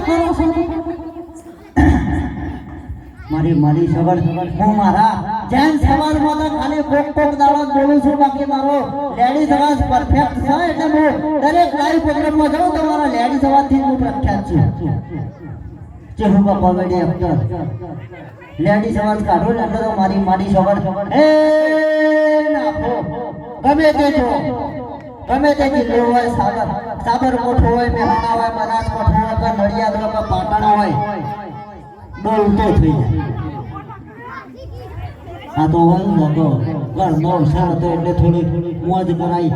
કરો છો મારી મારી સવાર હું મારા જેન સવારમાં તો ખાલી કોક દાડો બોલું છું બાકી મારો લેડીઝ અવાજ પરફેક્ટ છે એટલે હું દરેક લાઈવ પ્રોગ્રામમાં જાઉં તો મારા લેડીઝ અવાજથી હું પ્રખ્યાત છું ચેહુબા કોમેડી એક્ટર લેડીઝ અવાજ કાઢો ને એટલે તો મારી મારી સવાર એ નાખો ગમે તે જો ગમે તે જિલ્લો હોય સાબરકોઠો હોય મહેસાણા હોય બનાસકાંઠો હોય કે નડિયાદ હોય કે પાટણ હોય બોલતો થઈ જાય આ તો હોય ને તો ઘરનો અવસર હતો એટલે થોડી મોજ કરાઈ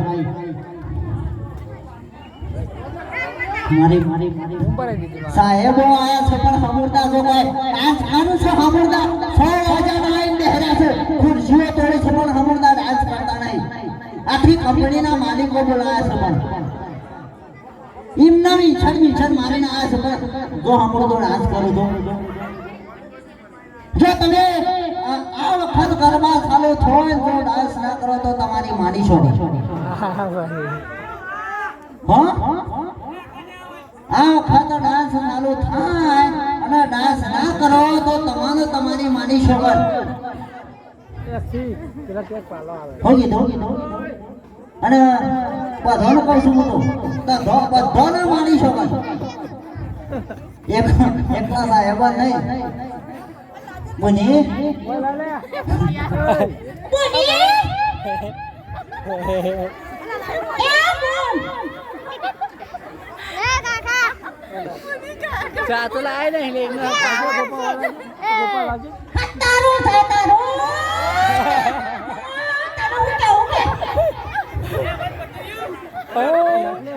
મારી સાહેબો આયા છે પણ હમુરદા જો કોઈ ડાન્સ આનું છે હમુરદા 100,000 આઈને બેહરા છે ખુરશીઓ તોડી છે પણ હમુરદા ડાન્સ કરતા નહીં આખી કંપનીના માલિકો બોલાયા છે પણ ઇમના વિછડ મારીને આયા છે પણ જો હમુરદો ડાન્સ કરું તો જો તમે આ વખત ગરબા ચાલુ થોય તો ડાન્સ ના કરો તો તમારી માની છોડી હા આ વખત ડાન્સ ચાલુ થાય અને ડાન્સ ના કરો તો તમારી માની છોડ અને બધાને કહું છું હું તો બધાને માની છોડ એકલા સાહેબ નહીં Bunyi? Bunyi? Satu lain nih, lima. Taruh, saya taruh. Taruh, oke.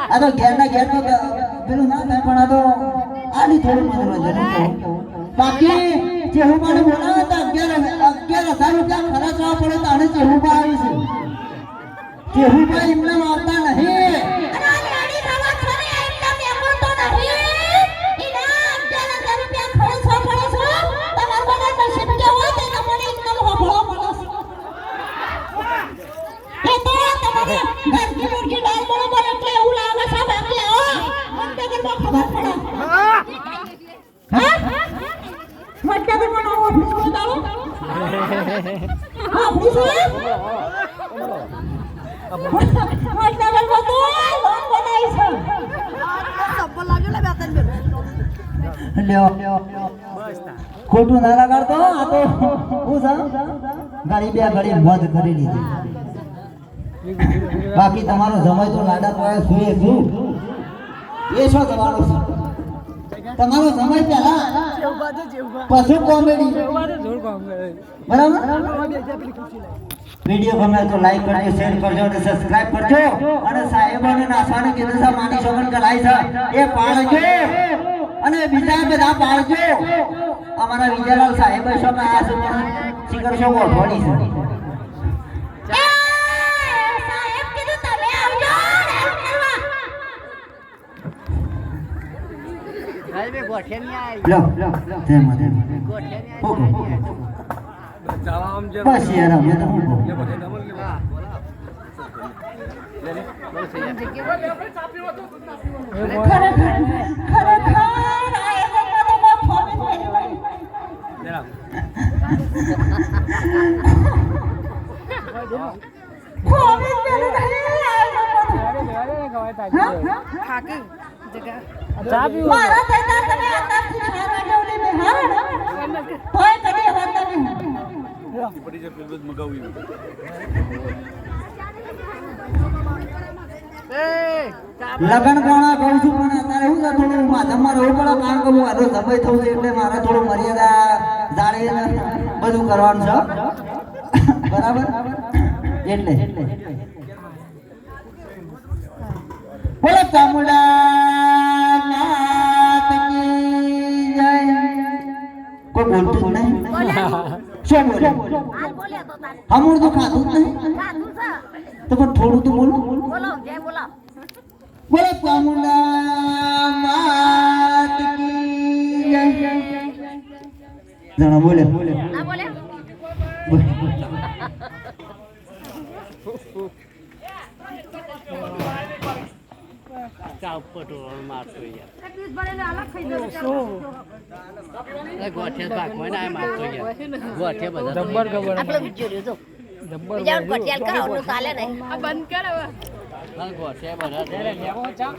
આ તો ઘેરના પેલું ના થાય પણ આ તો આની થોડું મનોરંજન બાકી ચેહુબાને બોલાવે તો 11,000 રૂપિયા ખર્ચવા પડે તો આને ચેહુબા આવી છે ચેહુબા એમને આવતા નહીં ખોટું ના લગાડતો આ તો હું ગાડી બે ઘડી મોજ કરી લીધી બાકી તમારો સમય તો લાડા પાડે સુએ છું એ શું તમારો તમારો સમય પહેલા પછી કોમેડી બરાબર વિડિયો ગમે તો લાઈક કરજો શેર કરજો અને સબસ્ક્રાઇબ કરજો અને સાહેબોને નાસાને કીધું છે માની છોકન કલાઈ છે એ પાડજો અને બીજા બધા પાડજો અમારા વિજયલાલ સાહેબ શું આ છે શિખર શો ગોઠવણી છે સાહેબ કીધું તમે આવજો હાલવે ગોઠે ની આવી લો તે મને ગોઠે ની આવી બસ યાર અમે તો લગન કોણા કહું છું પણ અત્યારે હું થોડું માધમમાં રહેવું પડે કારણ કે હું આનો સમય થયું છે એટલે મારે થોડું મર્યાદા જાળીને બધું કરવાનું છે બરાબર એટલે બોલો ચામુંડા નાથ કી જય કોઈ બોલતું જ નહીં શું બોલે હમુર તો ખાતું જ નહીં તો પણ થોડું તો બોલો બોલો જય બોલો બોલો ચામુંડા માત કી જય જણા બોલે ના બોલે ચાપ પટોળ મારતો યાર ગોઠે ભાગમાં ના મારતો યાર ગોઠે બધા જબ્બર ખબર આપણો વિડિયો રહ્યો તો જબ્બર બીજા ગોઠિયાલ કરો ચાલે નહીં ગોઠે બધા